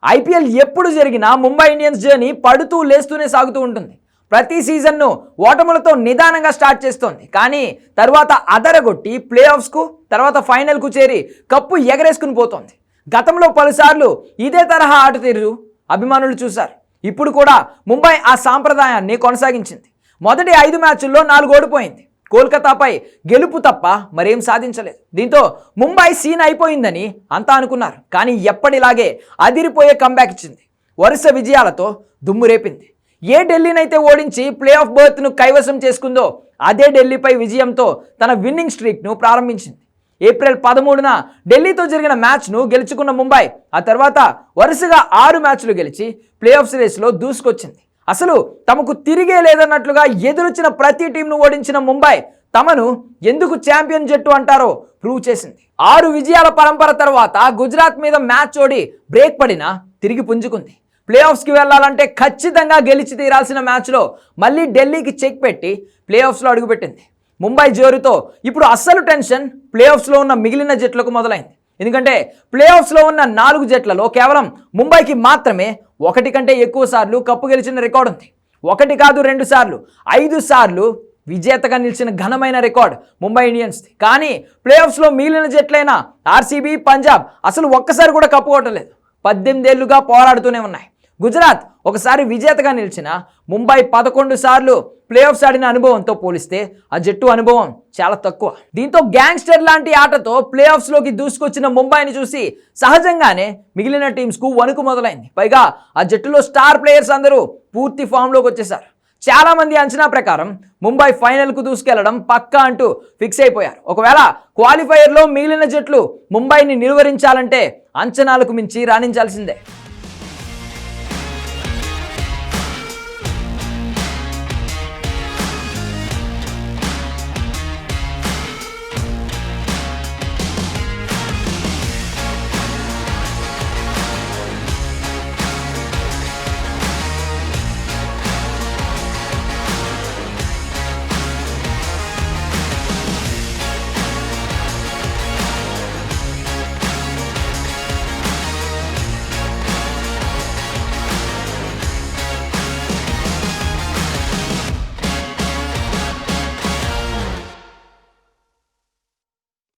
IPL ఎప్పుడు జరిగినా Mumbai Indians journey పడుతూ లేస్తూనే సాగుతూ ఉంటుంది. ప్రతి సీజన్ను ఓటములతో నిదానంగా స్టార్ట్ చేస్తోంది. కానీ తర్వాత అదరగొట్టి ప్లే ఆఫ్స్కు తర్వాత ఫైనల్కు చేరి కప్పు ఎగరేసుకుని పోతోంది. గతంలో పలుసార్లు ఇదే తరహా ఆట తీరు అభిమానులు చూశారు. ఇప్పుడు కూడా ముంబై ఆ సాంప్రదాయాన్ని కొనసాగించింది. మొదటి 5 మ్యాచ్ల్లో 4 ఓడిపోయింది. కోల్కతాపై గెలుపు తప్ప మరేం సాధించలేదు. దీంతో ముంబై సీన్ అయిపోయిందని అంతా అనుకున్నారు. కానీ ఎప్పటిలాగే అదిరిపోయే కంబ్యాక్ ఇచ్చింది. వరుస విజయాలతో దుమ్ము రేపింది. ఏ ఢిల్లీనైతే ఓడించి ప్లే ఆఫ్ బర్త్ను కైవసం చేసుకుందో అదే ఢిల్లీపై విజయంతో తన విన్నింగ్ స్ట్రీక్ను ప్రారంభించింది. ఏప్రిల్ 13న ఢిల్లీతో జరిగిన మ్యాచ్ను గెలుచుకున్న ముంబై ఆ తర్వాత వరుసగా 6 మ్యాచ్లు గెలిచి ప్లే ఆఫ్ రేస్లో దూసుకొచ్చింది. అసలు తమకు తిరిగే లేదన్నట్లుగా ఎదురొచ్చిన ప్రతి టీంను ఓడించిన ముంబై తమను ఎందుకు ఛాంపియన్ జట్టు అంటారో ప్రూవ్ చేసింది. 6 విజయాల పరంపర తర్వాత గుజరాత్ మీద మ్యాచ్ ఓడి బ్రేక్ పడినా తిరిగి పుంజుకుంది. ప్లే ఆఫ్స్కి వెళ్లాలంటే ఖచ్చితంగా గెలిచి తీరాల్సిన మ్యాచ్లో మళ్ళీ ఢిల్లీకి చెక్ పెట్టి ప్లే ఆఫ్స్లో అడుగుపెట్టింది. ముంబై జోరుతో ఇప్పుడు అస్సలు టెన్షన్ ప్లే ఆఫ్స్లో ఉన్న మిగిలిన జట్లకు మొదలైంది. ఎందుకంటే ప్లే ఆఫ్స్లో ఉన్న 4 జట్లలో కేవలం ముంబైకి మాత్రమే 1 కంటే ఎక్కువ సార్లు కప్పు గెలిచిన రికార్డు ఉంది. 1 కాదు 2 సార్లు, 5 సార్లు విజేతగా నిలిచిన ఘనమైన రికార్డ్ ముంబై ఇండియన్స్ది. కానీ ప్లే ఆఫ్స్లో మిగిలిన జట్లైన ఆర్సీబీ, పంజాబ్ అసలు ఒక్కసారి కూడా కప్పు కొట్టలేదు. 18 ఏళ్లుగా పోరాడుతూనే ఉన్నాయి. గుజరాత్ ఒకసారి విజేతగా నిలిచిన ముంబై 11 సార్లు ప్లే ఆఫ్స్ ఆడిన అనుభవంతో పోలిస్తే ఆ జట్టు అనుభవం చాలా తక్కువ. దీంతో గ్యాంగ్స్టర్ లాంటి ఆటతో ప్లే ఆఫ్స్లోకి దూసుకొచ్చిన ముంబైని చూసి సహజంగానే మిగిలిన టీమ్స్కు వణుకు మొదలైంది. పైగా ఆ జట్టులో స్టార్ ప్లేయర్స్ అందరూ పూర్తి ఫామ్లోకి వచ్చేశారు. చాలా మంది అంచనా ప్రకారం ముంబై ఫైనల్కు దూసుకెళ్లడం పక్కా అంటూ ఫిక్స్ అయిపోయారు. ఒకవేళ క్వాలిఫైయర్లో మిగిలిన జట్లు ముంబైని నిలువరించాలంటే అంచనాలకు మించి రాణించాల్సిందే.